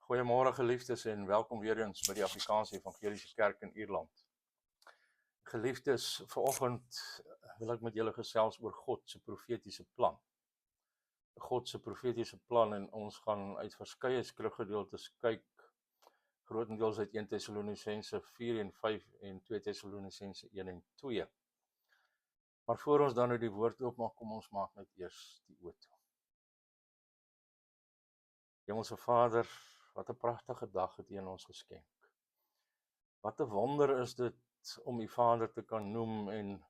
Goeiemôre geliefdes en welkom weer eens by die Afrikaanse Evangeliese Kerk in Ierland. Geliefdes, vanoggend wil ek met julle gesels oor God se profetiese plan. God se profetiese plan, en ons gaan uit verskeie skrifgedeeltes kyk, grootendeels uit 1 Tessalonisense 4 en 5 en 2 Tessalonisense 1 en 2. Maar voor ons dan nou die woord oopmaak, kom ons maak net eers die oë toe. Hemelse Vader, wat 'n pragtige dag het U aan ons geskenk. Wat 'n wonder is dit om U Vader te kan noem en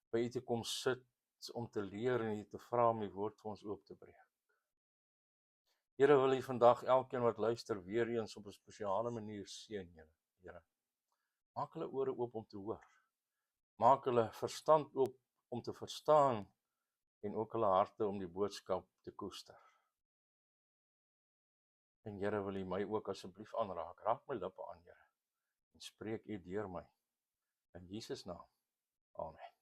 by U te kom sit om te leer en U te vra om die woord vir ons oop te breek. Here, wil U vandag elkeen wat luister weer eens op 'n spesiale manier seën, Here. Maak hulle ore oop om te hoor. Maak hulle verstand oop om te verstaan en ook hulle harte om die boodskap te koester. En Here, wil U my ook asseblief aanraak. Raak my lippe aan, Here, en spreek U deur my. In Jesus naam. Amen.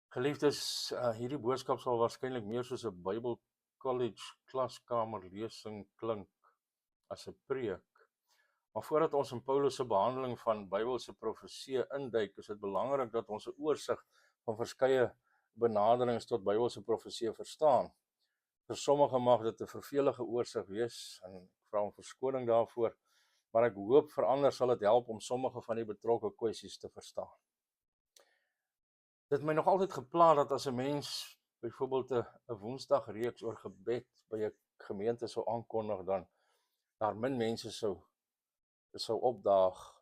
Geliefdes, hierdie boodskap sal waarskynlik meer soos 'n Bybel College klaskamer lesing klink as 'n preek. Maar voordat ons in Paulus se behandeling van Bybelse profeseë induik, is dit belangrik dat ons 'n oorsig van verskeie benaderings tot Bybelse profeseë verstaan. Vir sommige mag dit 'n vervelige oorsig wees en ek vra om verskoning daarvoor, maar ek hoop vir ander sal dit help om sommige van die betrokke kwessies te verstaan. Dit het my nog altyd gepla dat as 'n mens byvoorbeeld 'n Woensdagreeks oor gebed by 'n gemeente sou aankondig, dan daar min mense sou opdaag,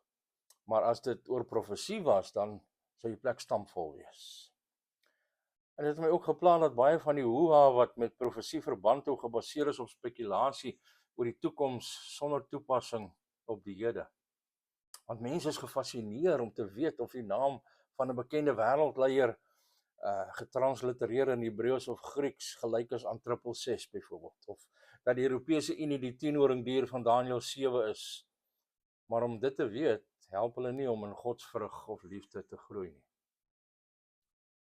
maar as dit oor profesie was, dan sou die plek stampvol wees. En dit het my ook gepla dat baie van die hoeha wat met profesie verband hou gebaseer is op spekulasie oor die toekoms sonder toepassing op die hede. Want mense is gefassineer om te weet of die naam van 'n bekende wêreldleier getranslitereer in Hebreëus of Grieks gelyk is aan 666 byvoorbeeld, of dat die Europese Unie die 10-horingdier van Daniël 7 is. Maar om dit te weet, help hulle nie om in godsvrug of liefde te groei nie.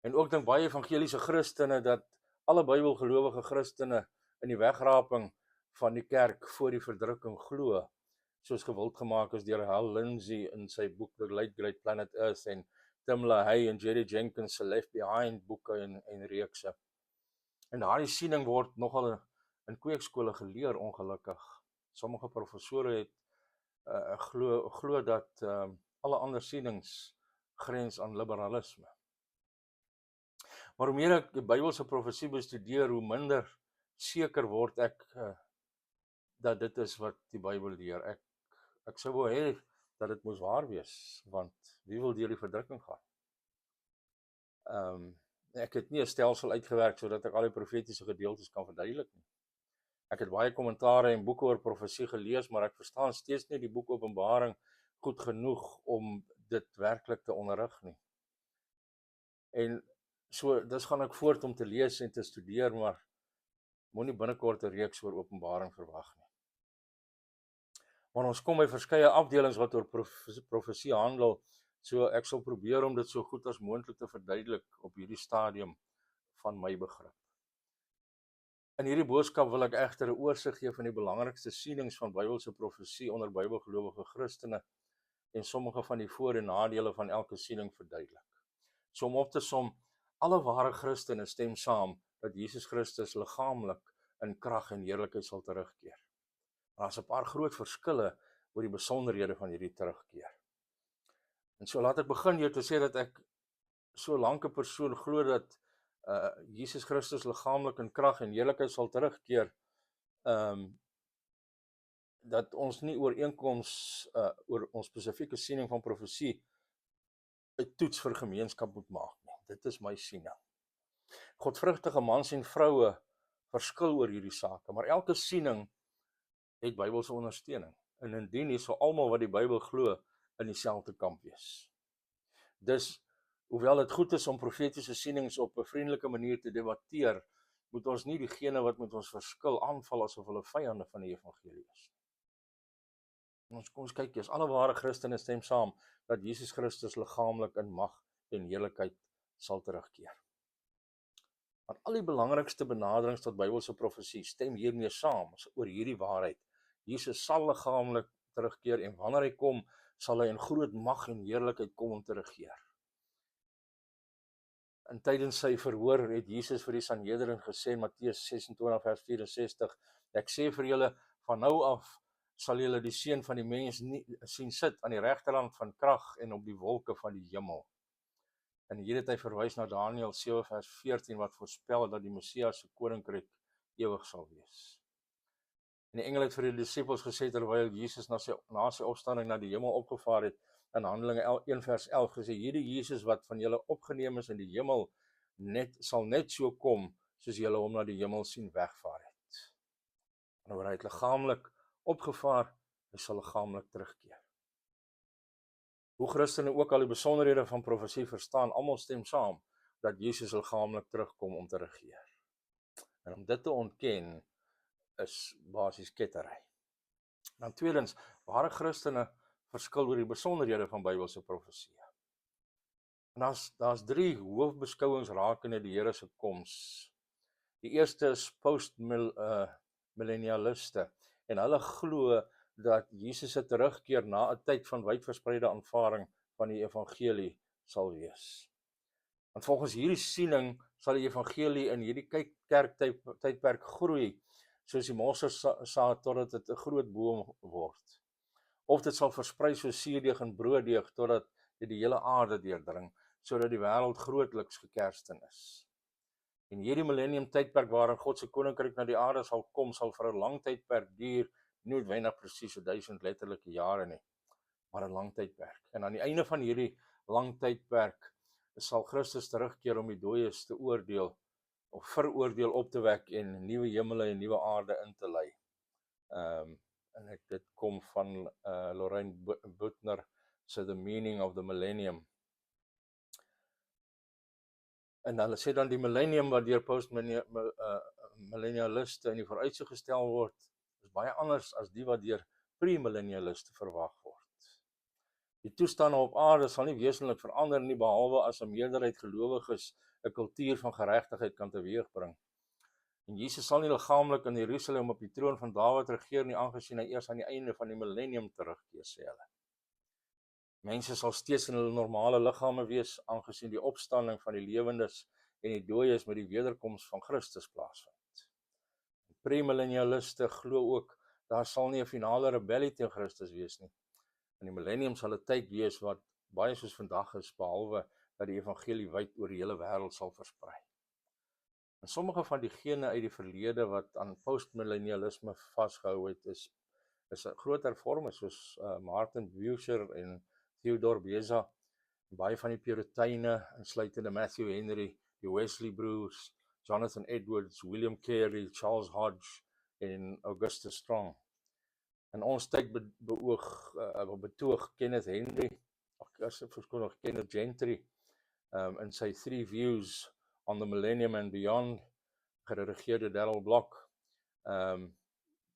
En ook dink baie evangeliese Christene dat alle Bybelgelowige Christene in die wegraping van die kerk voor die verdrukking glo, soos gewild gemaak is deur Hal Lindsey in sy boek The Late Great Planet Earth en Tim LaHaye en Jerry Jenkins se Left Behind boeke en reekse. En daardie siening word nogal in kweekskole geleer, ongelukkig. Sommige professore het glo dat alle ander sienings grens aan liberalisme. Maar hoe meer ek die Bybelse profesie bestudeer, hoe minder seker word ek dat dit is wat die Bybel leer. Ek sou wou hê dat dit moes waar wees, want wie wil deur die verdrukking gaan? Ek het nie 'n stelsel uitgewerk sodat ek al die profetiese gedeeltes kan verduidelik nie. Ek het baie kommentare en boeke oor profesie gelees, maar ek verstaan steeds nie die boek Openbaring goed genoeg om dit werklik te onderrig nie. En so, dis gaan ek voort om te lees en te studeer, maar moenie binnekort 'n reeks oor Openbaring verwag nie. Maar ons kom by verskeie afdelings wat oor profesie handel, so ek sal probeer om dit so goed as moontlik te verduidelik op hierdie stadium van my begrip. In hierdie boodskap wil ek egter 'n oorsig gee van die belangrikste sienings van Bybelse profesie onder Bybelgelowige Christene en sommige van die voor- en nadele van elke siening verduidelik. So om op te som, alle ware Christene stem saam dat Jesus Christus liggaamlik in krag en heerlikheid sal terugkeer. Maar daar's 'n paar groot verskille oor die besonderhede van hierdie terugkeer. En so laat ek begin deur te sê dat ek so lank 'n persoon glo dat Jesus Christus liggaamlik in krag en heerlikheid sal terugkeer, dat ons nie ooreenkoms oor ons spesifieke siening van profesie 'n toets vir gemeenskap moet maak nie. Dit is my siening. Godvrugtige mans en vroue verskil oor hierdie sake, maar elke siening het Bybelse ondersteuning. En indien nie sou almal wat die Bybel glo in dieselfde kamp wees. Dus hoewel dit goed is om profetiese sienings op 'n vriendelike manier te debatteer, moet ons nie diegene wat met ons verskil aanval asof hulle vyande van die evangelie is. Kom ons kyk eers, alle ware Christene stem saam dat Jesus Christus liggaamlik in mag en heerlikheid sal terugkeer. Want al die belangrikste benaderings tot Bybelse profesie stem hiermee saam oor hierdie waarheid. Jesus sal liggaamlik terugkeer en wanneer hy kom, sal hy in groot mag en heerlikheid kom om te regeer. En tydens sy verhoor het Jesus vir die Sanhedrin gesê in Matteus 26 vers 64, ek sê vir julle, van nou af sal julle die Seun van die mens nie sien sit aan die regterhand van krag en op die wolke van die hemel. En hier het hy verwys na Daniël 7 vers 14 wat voorspel dat die Messias se koninkryk ewig sal wees. En die engel het vir die disippels gesê terwyl Jesus na sy opstanding na die hemel opgevaar het, in Handelinge 1 vers 11 gesê, hierdie Jesus wat van julle opgeneem is in die hemel, sal net so kom, soos julle hom na die hemel sien wegvaar het. En oor hy het liggaamlik opgevaar, hy sal liggaamlik terugkeer. Hoe Christene ook al die besonderhede van profesie verstaan, almal stem saam, dat Jesus liggaamlik terugkom om te regeer. En om dit te ontken, is basies kettery. Dan tweedens, ware Christene verskil oor die besonderhede van Bybelse profesie. En daar's 3 hoofbeskouings rakende die Here se koms. Die eerste is post-millennialiste, en hulle glo dat Jesus se terugkeer na 'n tyd van wydverspreide aanvaring van die evangelie sal wees. En volgens hierdie siening sal die evangelie in hierdie kerktydperk groei, soos die mosterdsaad totdat dit 'n groot boom word. Of dit sal versprei soos suurdeeg en brooddeeg totdat dit die hele aarde deurdring, sodat die wêreld grootliks gekersten is. En hierdie millennium tydperk waarin God se koninkryk na die aarde sal kom, sal vir 'n lang tydperk duur, nie noodwendig presies 1000 letterlike jare nie, maar 'n lang tydperk. En aan die einde van hierdie lang tydperk sal Christus terugkeer om die dooies te oordeel, of veroordeel op te wek en nuwe hemele en nuwe aarde in te lei. En dit kom van Lorraine Butner se The Meaning of the Millennium. En hulle sê dan die millennium wat deur post-millennialiste in die vooruitsig gestel word, is baie anders as die wat deur pre-millennialiste verwag word. Die toestande op aarde sal nie wesentlik verander nie, behalwe as 'n meerderheid gelowiges 'n kultuur van geregtigheid kan teweegbring. En Jesus sal nie liggaamlik in Jerusalem op die troon van Dawid regeer nie, aangesien hy eers aan die einde van die millennium terugkeer, sê hulle. Mense sal steeds in hulle normale liggame wees, aangesien die opstanding van die lewendes en die dooies met die wederkoms van Christus plaasvind. Premillennialiste glo ook, daar sal nie 'n finale rebellie teen Christus wees nie. In die millennium sal 'n tyd wees wat baie soos vandag is, behalwe dat die evangelie wyd oor die hele wêreld sal versprei. En sommige van diegene uit die verlede wat aan postmillennialisme vasgehou het, is 'n groot hervormers soos Martin Bucer en Theodore Beza, baie van die Puriteine, insluitende Matthew Henry, die Wesley broers, Jonathan Edwards, William Carey, Charles Hodge en Augustus Strong. In ons tyd betoog Kenneth Gentry in sy 3 Views on the Millennium and Beyond, geredigeerde Darrell Block,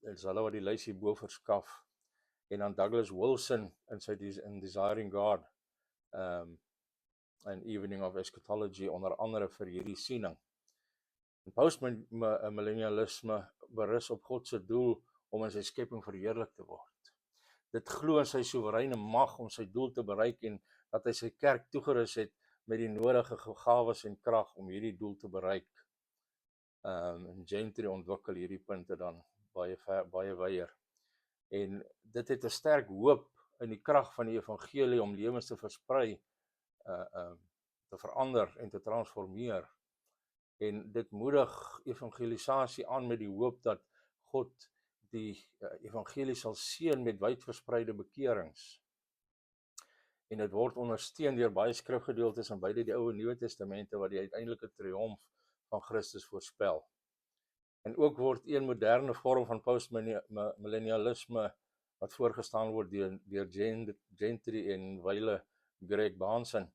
is hulle wat die lys hierbo verskaf, en dan Douglas Wilson in sy Desiring God, an Evening of Eschatology, onder andere vir hierdie siening. En postmillennialisme berus op God se doel om in sy skepping verheerlik te word. Dit glo in sy soewereine mag om sy doel te bereik en dat hy sy kerk toegerus het met die nodige gawes en krag om hierdie doel te bereik. En Gentry ontwikkel hierdie punte dan baie wyer. En dit het 'n sterk hoop in die krag van die evangelie om lewens te versprei, te verander en te transformeer. En dit moedig evangelisasie aan met die hoop dat God die evangelie sal seën met wydverspreide bekerings. En dit word ondersteun deur baie skrifgedeeltes in beide die Ou en Nuwe Testamente wat die uiteindelike triomf van Christus voorspel. En ook word een moderne vorm van postmillennialisme wat voorgestaan word deur Gentry en wyle Greg Bahnsen,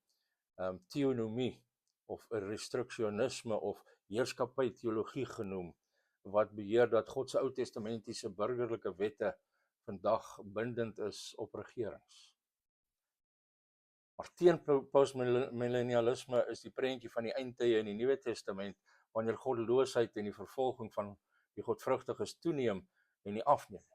theonomie of restriksionisme of heerskappy teologie genoem, wat beheer dat God se Ou Testamentiese burgerlike wette vandag bindend is op regerings. Maar teen postmillennialisme is die prentjie van die eindtye in die Nuwe Testament wanneer goddeloosheid en die vervolging van die godvrugtiges toeneem en nie afneem.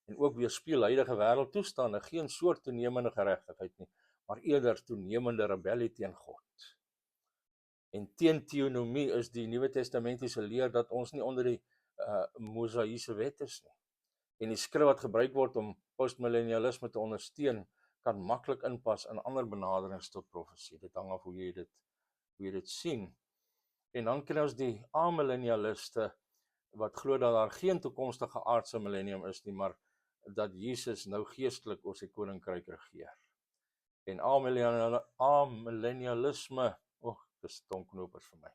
En ook weerspieël huidige wêreldtoestande geen soort toenemende geregtigheid nie, maar eerder toenemende rebellie teen God. En teen teonomie is die Nuwe Testamentiese leer dat ons nie onder die Mosaïese wet is nie. En die skrif wat gebruik word om postmillennialisme te ondersteun, kan maklik inpas in ander benaderings tot profesie. Dit hang af hoe jy dit sien. En dan kry ons die amillennialiste wat glo dat daar geen toekomstige aardse millennium is nie, maar dat Jesus nou geestelik oor sy koninkryk regeer. En amillennialisme, dis tonknopers vir my,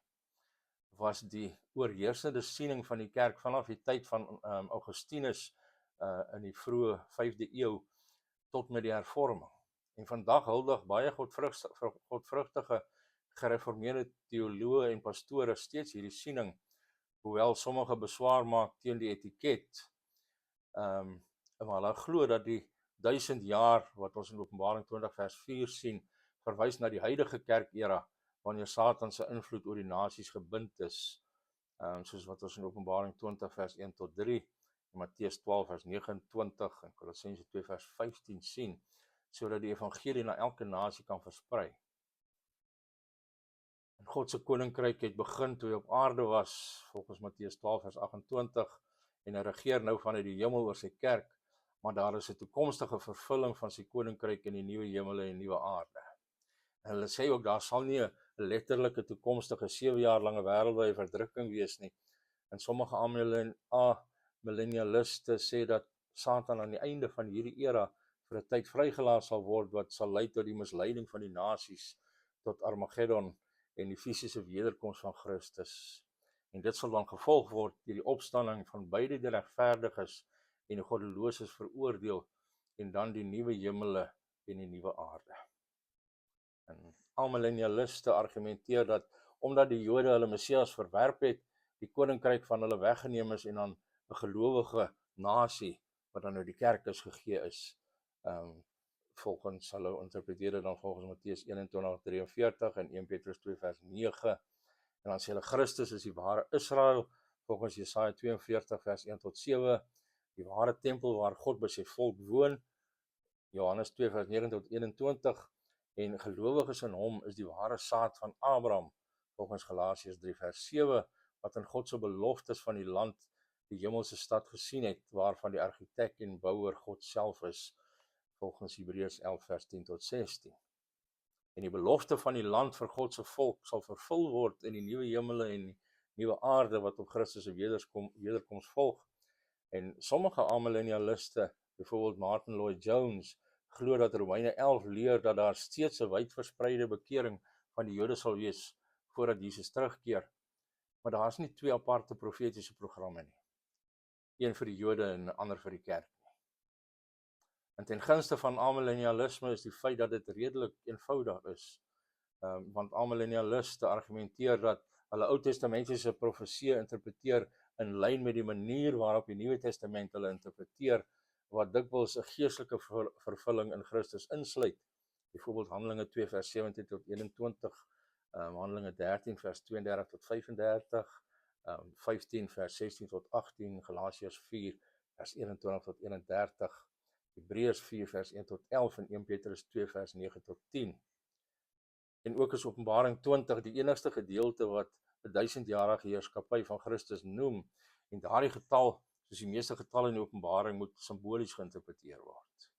was die oorheersende siening van die kerk vanaf die tyd van Augustinus in die vroeë 5de eeu tot met die hervorming. En vandag huldig baie godvrugtige gereformeerde teoloë en pastore steeds hierdie siening, hoewel sommige beswaar maak teen die etiket. Maar hulle glo dat die 1000 jaar wat ons in Openbaring 20 vers 4 sien, verwys na die huidige kerkera, wanneer Satan se invloed oor die nasies gebind is, soos wat ons in Openbaring 20 vers 1 tot 3, en Matteus 12 vers 29 en Kolossense 2 vers 15 sien, sodat die evangelie na elke nasie kan versprei. En God se koninkryk het begin toe hy op aarde was, volgens Matteus 12 vers 28, en hy regeer nou vanuit die hemel oor sy kerk, maar daar is 'n toekomstige vervulling van sy koninkryk in die nuwe hemele en nuwe aarde. En hulle sê ook, daar sal nie 'n letterlike toekomstige 7 jaar lange wêreldwye verdrukking wees nie. En sommige amillennialiste sê dat Satan aan die einde van hierdie era vir 'n tyd vrygelaat sal word, wat sal lei tot die misleiding van die nasies, tot Armageddon en die fisiese wederkoms van Christus. En dit sal dan gevolg word deur die opstanding van beide die regverdiges en die goddeloses veroordeel, en dan die nuwe hemele en die nuwe aarde. En amillennialiste argumenteer dat omdat die Jode hulle Messias verwerp het, die koninkryk van hulle weggeneem is en dan 'n gelowige nasie wat dan nou die kerk is gegee is. Volgens hulle interpreteer dit dan volgens Matteus 21:43 en 1 Petrus 2 vers 9. En dan sê hulle Christus is die ware Israel, volgens Jesaja 42 vers 1 tot 7, die ware tempel waar God by sy volk woon, Johannes 2 vers 9 tot 21, en gelowiges in hom is die ware saad van Abraham, volgens Galasiërs 3 vers 7, wat in God se beloftes van die land, die hemelse stad gesien het, waarvan die argitek en bouer God self is, volgens Hebreërs 11 vers 10 tot 16. En die belofte van die land vir God se volk sal vervul word in die nuwe hemele en die nuwe aarde wat op Christus se wederkoms volg. En sommige amillennialiste, byvoorbeeld Martin Lloyd Jones, glo dat Romeine 11 leer dat daar steeds 'n wydverspreide bekering van die Jode sal wees voordat Jesus terugkeer. Maar daar is nie twee aparte profetiese programme nie. Een vir die Jode en 'n ander vir die kerk nie. En ten gunste van amillennialisme is die feit dat dit redelik eenvoudig is. Want amillennialiste argumenteer dat hulle Ou Testamentiese profeseë interpreteer in lyn met die manier waarop die Nuwe Testament hulle interpreteer, wat dikwels 'n geestelike vervulling in Christus insluit. Byvoorbeeld Handelinge 2 vers 17 tot 21, Handelinge 13 vers 32 tot 35, 15 vers 16 tot 18, Galasiërs 4 vers 21 tot 31, Hebreërs 4 vers 1 tot 11 en 1 Petrus 2 vers 9 tot 10. En ook is Openbaring 20 die enigste gedeelte wat 'n 1000-jarige heerskappy van Christus noem, en daardie getal, soos die meeste getalle in die Openbaring, moet simbolies geïnterpreteer word.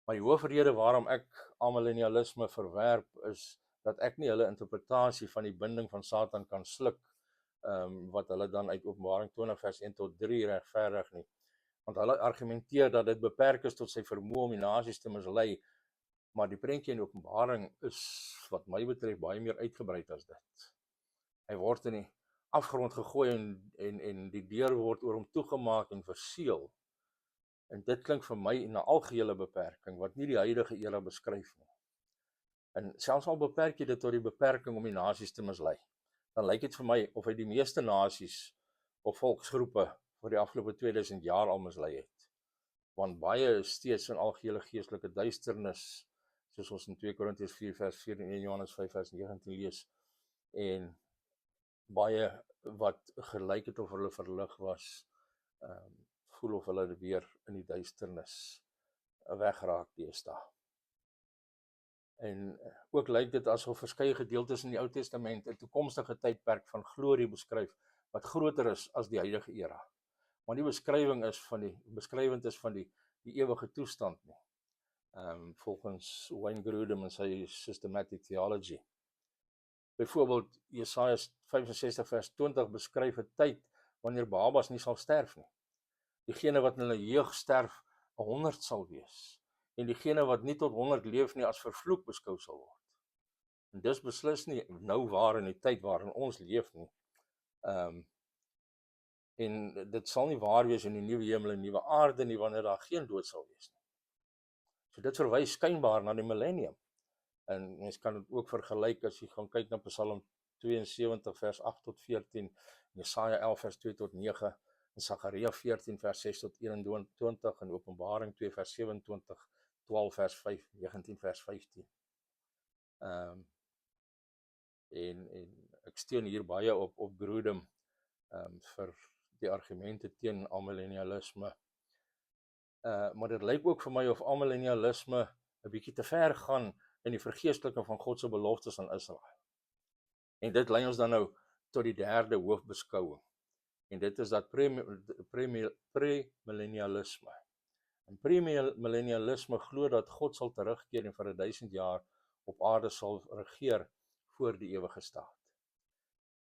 Maar die hoofrede waarom ek amillennialisme verwerp is dat ek nie hulle interpretasie van die binding van Satan kan sluk, wat hulle dan uit Openbaring 20 vers 1 tot 3 regverdig nie. Want hulle argumenteer dat dit beperk is tot sy vermoë om die nasies te mislei, maar die prentjie in die Openbaring is wat my betref baie meer uitgebrei as dit. Hy word in die afgrond gegooi en die deur word oor hom toegemaak en verseël. En dit klink vir my 'n algehele beperking wat nie die huidige era beskryf nie. En selfs al beperk jy dit tot die beperking om die nasies te mislei, dan lyk dit vir my of hy die meeste nasies of volksgroepe vir die afgelope 2000 jaar al mislei het. Want baie is steeds in algehele geestelike duisternis, soos ons in 2 Korintiërs 4 vers 4 en 1 Johannes 5 vers 19 lees. En baie wat gelyk het of hulle verlig was, voel of hulle weer in die duisternis wegraak deesdae. En ook lyk dit asof verskeie gedeeltes in die Ou Testament 'n toekomstige tydperk van glorie beskryf wat groter is as die huidige era. Maar die beskrywend is van die ewige toestand nie. Volgens Wayne Grudem en sy Systematic Theology. Byvoorbeeld Jesaja 65 vers 20 beskryf 'n tyd wanneer babas nie sal sterf nie. Diegene wat in hulle jeug sterf 100 sal wees. En diegene wat nie tot 100 leef nie as vervloek beskou sal word. En dis beslis nie nou waar in die tyd waarin ons leef nie. En dit sal nie waar wees in die nuwe hemel en nuwe aarde nie wanneer daar geen dood sal wees nie. So dit verwys skynbaar na die millennium. En mens kan dit ook vergelyk as jy gaan kyk na Psalm 72 vers 8 tot 14, Jesaja 11 vers 2 tot 9, en Sagaria 14 vers 6 tot 21 en Openbaring 2 vers 27, 12 vers 5, 19 vers 15. En ek steun hier baie op Grudem vir die argumente teen amillennialisme. Maar dit lyk ook vir my of amillennialisme 'n bietjie te ver gaan in die vergeesteliking van God se beloftes aan Israel. En dit lei ons dan nou tot die derde hoofbeskouing. En dit is dat premillennialisme. En premillennialisme glo dat God sal terugkeer en vir 1000 jaar op aarde sal regeer voor die ewige staat.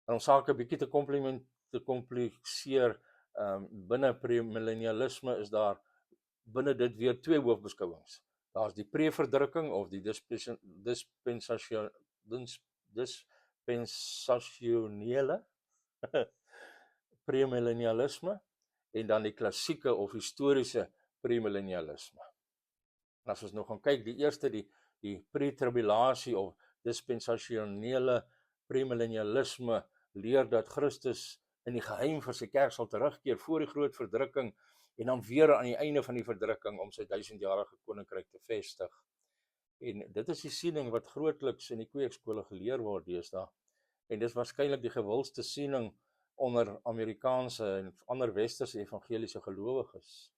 En om sake 'n bietjie te kompliseer, binne premillennialisme is daar binne dit weer twee hoofbeskouings. Daar is die pre-verdrukking of die dispensasionele premillennialisme en dan die klassieke of historiese premillennialisme. En as ons nou gaan kyk, die eerste, die pre-tribulasie of dispensasionele premillennialisme leer dat Christus in die geheim vir sy kerk sal terugkeer voor die groot verdrukking en dan weer aan die einde van die verdrukking om sy 1000-jarige koninkryk te vestig. En dit is die siening wat grootliks in die kweekskole geleer word deesdae. En dis waarskynlik die gewildste siening onder Amerikaanse en ander westerse evangeliese gelowiges.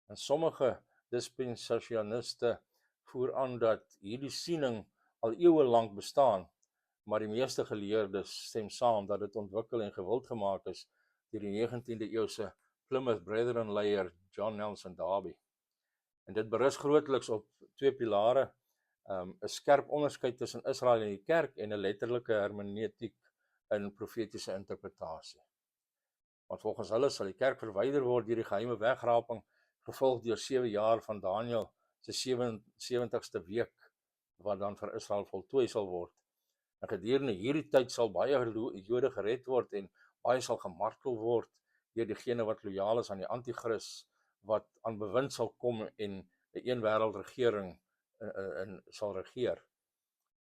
En sommige dispensasioniste voer aan dat hierdie siening al eeue lank bestaan, maar die meeste geleerdes stem saam dat dit ontwikkel en gewild gemaak is deur die 19de eeuse Plymouth Brethren leier John Nelson Darby. En dit berus grootliks op twee pilare, 'n skerp onderskeid tussen Israel en die kerk en 'n letterlike hermeneutiek in profetiese interpretasie. Want volgens hulle sal die kerk verwyder word deur die geheime wegraping, gevolg deur 7 jaar van Daniël se 70ste week, wat dan vir Israel voltooi sal word. En gedurende hierdie tyd sal baie Jode gered word en baie sal gemartel word deur diegene wat lojaal is aan die anti-kris, wat aan bewind sal kom en 'n eenwêreldregering sal regeer.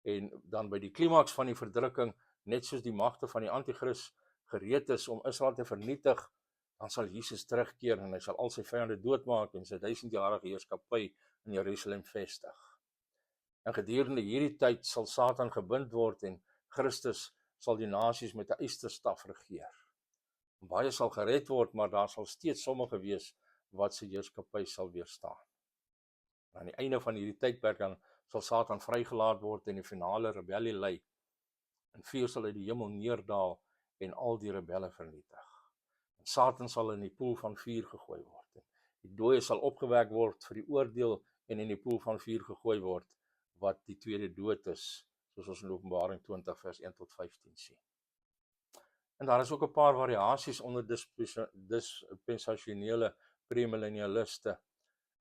En dan by die klimaks van die verdrukking, net soos die magte van die anti-kris gereed is om Israel te vernietig, dan sal Jesus terugkeer en hy sal al sy vyande doodmaak en sy 1000-jarige heerskappy in Jerusalem vestig. En gedurende hierdie tyd sal Satan gebind word en Christus sal die nasies met 'n ysterstaf regeer. En baie sal gered word, maar daar sal steeds sommige wees wat sy heerskappy sal weerstaan. En aan die einde van hierdie tydperk dan sal Satan vrygelaat word en die finale rebellie lei. En vuur sal uit die hemel neerdaal en al die rebelle vernietig. En Satan sal in die poel van vuur gegooi word. Die dooie sal opgewek word vir die oordeel en in die poel van vuur gegooi word, wat die tweede dood is, soos ons in Openbaring 20 vers 1 tot 15 sien. En daar is ook 'n paar variasies onder dispensasionele premillennialiste.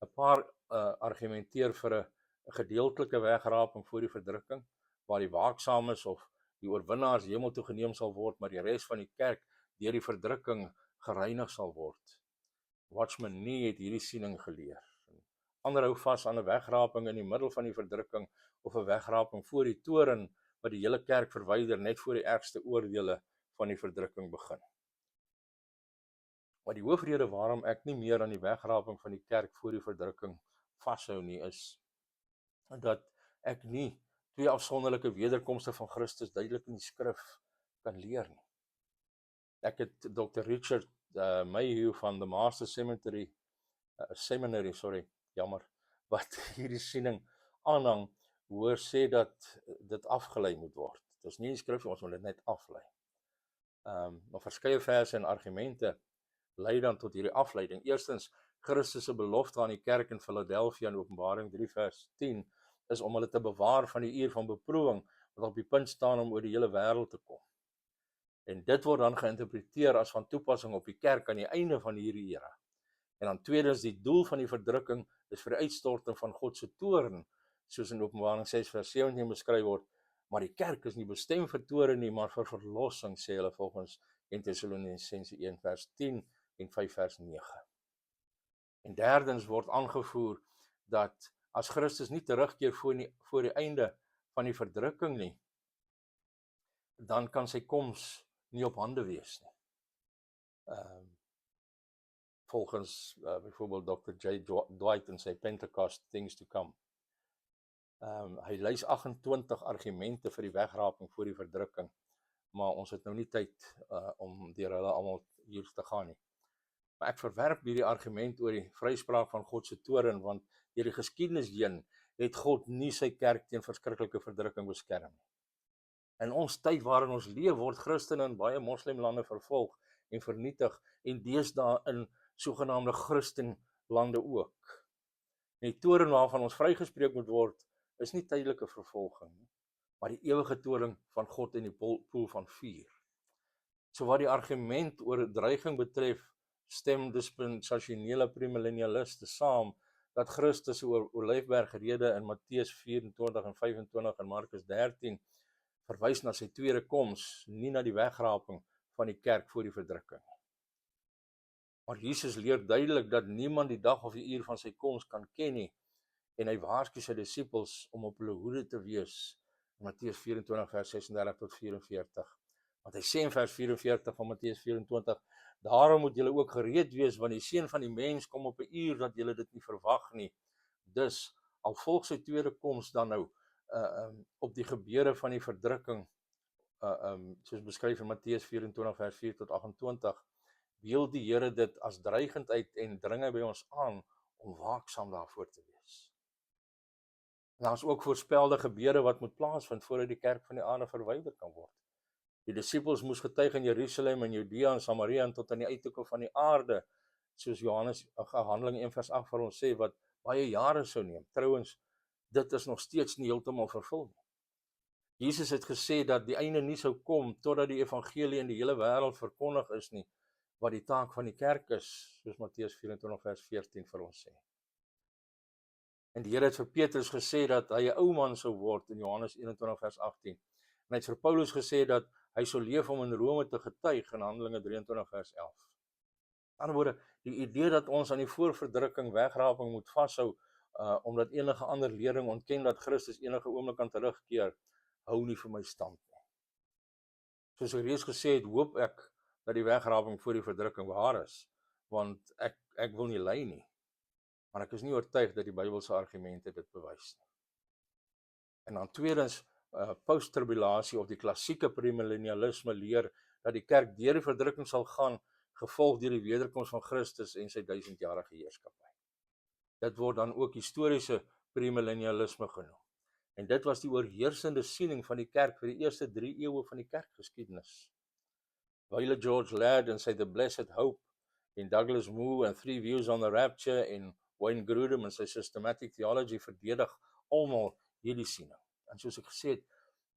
'n Paar argumenteer vir 'n gedeeltelike wegraping voor die verdrukking, waar die waaksames of die oorwinnaars hemel toe geneem sal word, maar die res van die kerk deur die verdrukking gereinig sal word. Watchman Nee het hierdie siening geleer. Ander hou vas aan 'n wegraping in die middel van die verdrukking of 'n wegraping voor die toren wat die hele kerk verwyder net voor die ergste oordeele van die verdrukking begin. Maar die hoofrede waarom ek nie meer aan die wegraping van die kerk voor die verdrukking vashou nie, is dat ek nie twee afsonderlike wederkomste van Christus duidelik in die skrif kan leer nie. Ek het Dr. Richard Mayhew van the Master Seminary, jammer, wat hierdie siening aanhang, hoor sê dat dit afgelei moet word. Dit is nie in die skrif, ons moet dit net aflei. Maar verskeie verse en argumente lei dan tot hierdie afleiding. Eerstens, Christus se belofte aan die kerk in Philadelphia in Openbaring 3 vers 10 is om hulle te bewaar van die uur van beproewing wat op die punt staan om oor die hele wêreld te kom. En dit word dan geïnterpreteer as van toepassing op die kerk aan die einde van hierdie era. En dan tweedens, die doel van die verdrukking is vir die uitstorting van God se toorn, soos in Openbaring 6 vers 17 beskryf word, maar die kerk is nie bestem vir toorn nie, maar vir verlossing, sê hulle volgens 1 Tessalonisense 1 vers 10 en 5 vers 9. En derdens word aangevoer dat as Christus nie terugkeer voor die einde van die verdrukking nie, dan kan sy koms nie op hande wees nie. Volgens byvoorbeeld Dr. J. Dwight in sy Pentecost Things to Come. Hy lys 28 argumente vir die wegraping voor die verdrukking, maar ons het nou nie tyd om deur hulle almal hier te gaan nie. Maar ek verwerp hierdie argument oor die vryspraak van God se toorn, want deur die geskiedenis heen het God nie sy kerk teen verskriklike verdrukking beskerm nie. In ons tyd waarin ons leef, word Christene in baie moslimlande vervolg en vernietig, en deesdae in sogenaamde Christenlande ook. En die toorn waarvan ons vrygespreek moet word, is nie tydelike vervolging nie, maar die ewige toorn van God in die poel van vuur. So wat die argument oor dreiging betref, stem dispensasionele premillennialiste saam dat Christus oor Olyfbergrede in Matteus 24 en 25 en Markus 13 verwys na sy tweede koms, nie na die wegraping van die kerk voor die verdrukking. Maar Jesus leer duidelik dat niemand die dag of die uur van sy koms kan ken nie, en hy waarsku sy disippels om op hulle hoede te wees, in Matteus 24 vers 36 tot 44. Want hy sê in vers 44 van Matteus 24, daarom moet julle ook gereed wees, want die seun van die mens kom op 'n uur dat julle dit nie verwag nie. Dus, al volg sy tweede koms dan nou op die gebeure van die verdrukking, soos beskryf in Matteus 24 vers 4 tot 28, beeld die Here dit as dreigend uit en dring hy by ons aan om waaksaam daarvoor te wees. En daar is ook voorspelde gebeure wat moet plaasvind voordat die kerk van die aarde verwyder kan word. Die disippels moes getuig in Jerusalem en Judea en Samaria en tot aan die uithoeke van die aarde, soos Johannes Handelinge 1 vers 8 vir ons sê, wat baie jare sou neem. Trouwens, dit is nog steeds nie heeltemal vervul nie. Jesus het gesê dat die einde nie sou kom totdat die evangelie in die hele wêreld verkondig is nie, wat die taak van die kerk is, soos Matteus 24 vers 14 vir ons sê. En die Here het vir Petrus gesê dat hy 'n ou man sou word in Johannes 21 vers 18. En hy het vir Paulus gesê dat hy sou leef om in Rome te getuig in Handelinge 23 vers 11. In ander woorde, die idee dat ons aan die voorverdrukking wegraping moet vashou, omdat enige ander lering ontken dat Christus enige oomblik kan terugkeer, hou nie vir my stand nie. Soos ek reeds gesê het, hoop ek dat die wegraping voor die verdrukking waar is, want ek wil nie ly nie, maar ek is nie oortuig dat die Bybelse argumente dit bewys nie. En dan tweedens, post-tribulasie of die klassieke premillennialisme leer dat die kerk deur die verdrukking sal gaan, gevolg deur die wederkoms van Christus en sy 1000-jarige heerskappy. Dit word dan ook historiese premillennialisme genoem. En dit was die oorheersende siening van die kerk vir die eerste 3 eeue van die kerkgeskiedenis. Wyle George Ladd in sy The Blessed Hope, en Douglas Moo en 3 Views on the Rapture, en Wayne Grudem in sy Systematic Theology verdedig almal hierdie siening. En soos ek gesê het,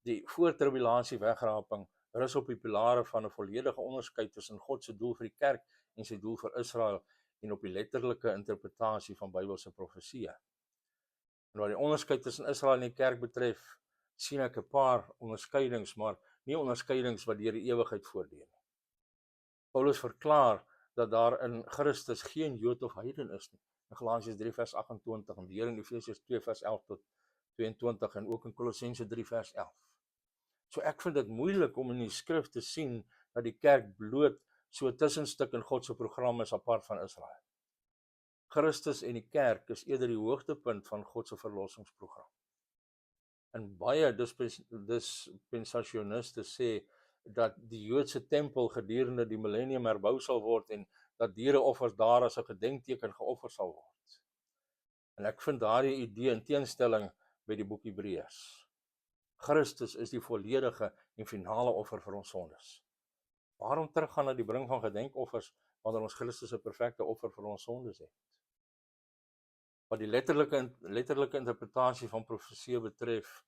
die voortribulasie wegraping rus op die pilare van 'n volledige onderskeid tussen God se doel vir die kerk en sy doel vir Israel, en op die letterlike interpretasie van Bybelse profeseë. En wat die onderskeid tussen Israel en die kerk betref, sien ek 'n paar onderskeidings, maar nie onderskeidings wat deur die ewigheid voortduur nie. Paulus verklaar dat daar in Christus geen Jood of heiden is nie, in Galasiërs 3 vers 28 en weer in Efesiërs 2 vers 11 tot 22 en ook in Kolossense 3 vers 11. So ek vind dit moeilik om in die skrif te sien dat die kerk bloot so 'n tussenstuk in God se program is apart van Israel. Christus en die kerk is eerder die hoogtepunt van God se verlossingsprogram. En baie dispensasioniste sê dat die Joodse tempel gedurende die millennium herbou sal word en dat diereoffers daar as 'n gedenkteken geoffer sal word. En ek vind daardie idee in teenstelling by die boek Hebreërs. Christus is die volledige en finale offer vir ons sondes. Waarom teruggaan na die bring van gedenkoffers wanneer ons Christus 'n perfekte offer vir ons sondes het? Wat die letterlike interpretasie van profesie betref,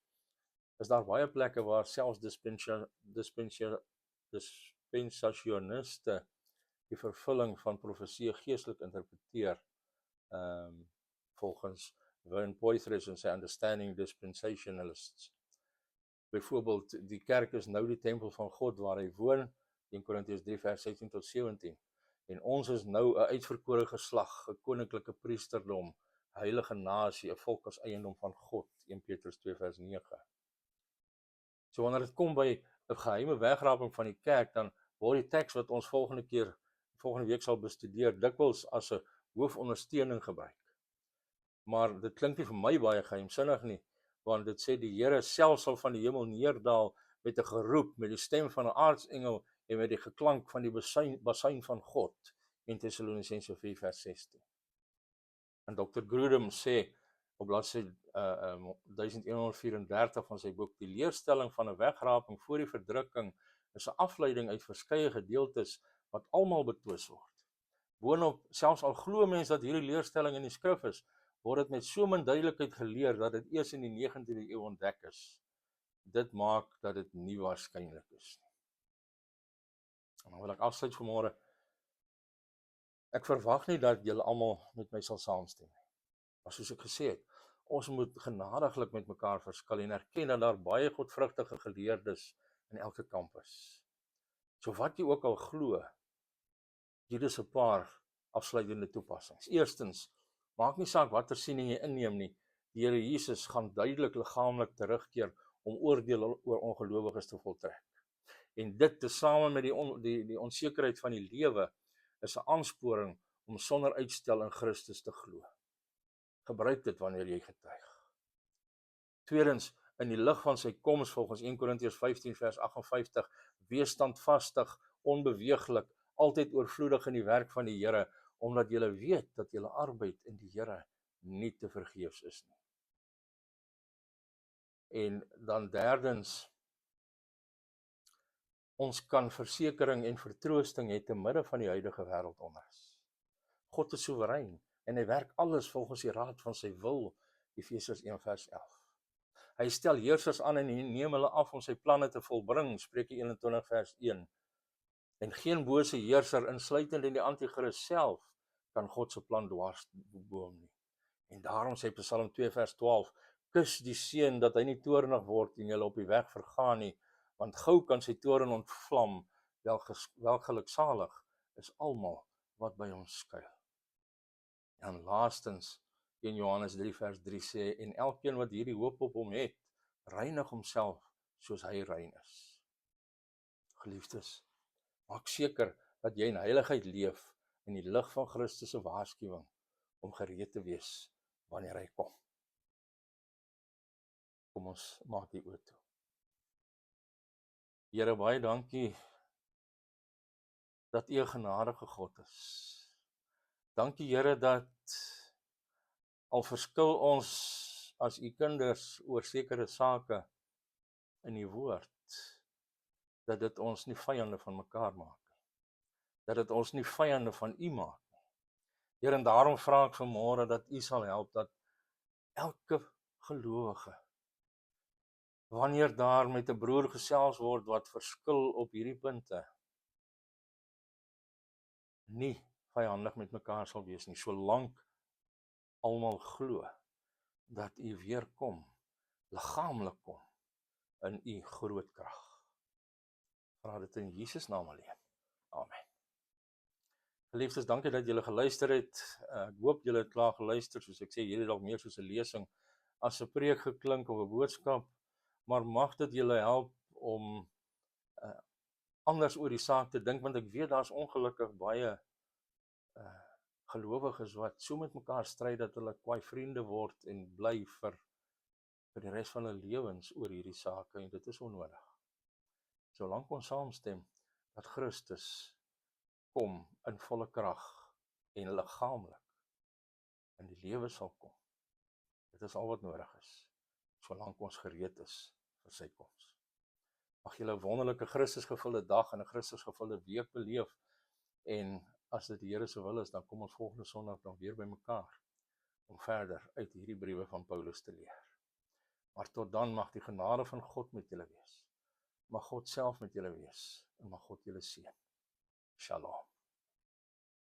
is daar baie plekke waar selfs dispensasioniste die vervulling van profesie geestelik interpreteer, volgens Vern Poythress en sy Understanding Dispensationalists. Byvoorbeeld, die kerk is nou die tempel van God waar hy woon, 1 Korintiërs 3 vers 16 tot 17. En ons is nou 'n uitverkore geslag, 'n koninklike priesterdom, heilige nasie, 'n volk as eiendom van God, 1 Petrus 2 vers 9. So wanneer dit kom by 'n geheime wegraping van die kerk, dan word die teks wat ons volgende week sal bestudeer, dikwels as 'n hoofondersteuning gebruik. Maar dit klink nie vir my baie geheimsinnig nie, want dit sê die Here self sal van die hemel neerdaal met 'n geroep, met die stem van 'n aartsengel en met die geklank van die basuin van God, 1 Tessalonisense 4 vers 16. En Dr. Grudem sê op bladsy 1134 van sy boek, die leerstelling van 'n wegraping voor die verdrukking is 'n afleiding uit verskeie gedeeltes wat almal betwis word. Boonop, selfs al glo mense dat hierdie leerstelling in die skrif is, word dit met so min duidelikheid geleer dat dit eers in die 19de eeu ontdek is. Dit maak dat dit nie waarskynlik is nie. En dan wil ek afsluit vanmôre. Ek verwag nie dat julle almal met my sal saamstem nie. Maar soos ek gesê het, ons moet genadiglik met mekaar verskil en erken dat daar baie godvrugtige geleerdes in elke kamp is. So wat jy ook al glo, hier is 'n paar afsluitende toepassings. Eerstens, maak nie saak watter siening jy inneem nie, die Here Jesus gaan duidelik liggaamlik terugkeer om oordeel oor ongelowiges te voltrek. En dit tesame met die onsekerheid van die lewe is 'n aansporing om sonder uitstel in Christus te glo. Gebruik dit wanneer jy getuig. Tweedens, in die lig van sy koms volgens 1 Korintiërs 15 vers 58, wees standvastig, onbeweeglik, altyd oorvloedig in die werk van die Here, omdat julle weet dat julle arbeid in die Here nie te vergeefs is nie. En dan derdens, ons kan versekering en vertroosting hê te midde van die huidige wêreldonrus. God is soewerein en hy werk alles volgens die raad van sy wil, Efesiërs 1 vers 11. Hy stel heersers aan en neem hulle af om sy planne te volbring, Spreuke 21 vers 1. En geen bose heerser, insluitend in die anti-Christus self, kan God se plan dwarsboom nie. En daarom sê Psalm 2 vers 12, kus die seun dat hy nie toornig word en julle op die weg vergaan nie, want gou kan sy toorn ontvlam, welgeluksalig is almal wat by hom skuil. En laastens, 1 Johannes 3 vers 3 sê, en elkeen wat hierdie hoop op hom het, reinig homself soos hy rein is. Geliefdes, maak seker dat jy in heiligheid leef in die lig van Christus se waarskuwing om gereed te wees wanneer hy kom. Kom ons maak die oë toe. Here, baie dankie dat U 'n genadige God is. Dankie Here dat al verskil ons as U kinders oor sekere sake in U woord, dat dit ons nie vyande van mekaar maak nie. Dat dit ons nie vyande van U maak nie. Here, en daarom vra ek vanmôre dat U sal help dat elke gelowige, wanneer daar met 'n broer gesels word wat verskil op hierdie punte, nie vyandig met mekaar sal wees nie, solank almal glo dat U weer kom, liggaamlik kom, in U groot krag. Vra dit in Jesus naam alleen. Amen. Geliefdes, dankie dat julle geluister het. Ek hoop julle het klaar geluister, soos ek sê, hierdie dalk meer soos 'n lesing as 'n preek geklink of 'n boodskap, maar mag dit julle help om anders oor die saak te dink, want ek weet daar's ongelukkig baie gelowiges wat so met mekaar stry dat hulle kwaai vriende word en bly vir die res van hulle lewens oor hierdie sake, en dit is onnodig. solank ons saamstem dat Christus kom in volle krag en liggaamlik in die lewe sal kom. Dit is al wat nodig is, solank ons gereed is vir sy koms. Mag julle 'n wonderlike Christusgevulde dag en 'n Christusgevulde week beleef, en as dit die Here se wil is, dan kom ons volgende Sondag dan weer by mekaar om verder uit hierdie briewe van Paulus te leer. Maar tot dan mag die genade van God met julle wees. Mag God self met julle wees en mag God julle seën. Shalom.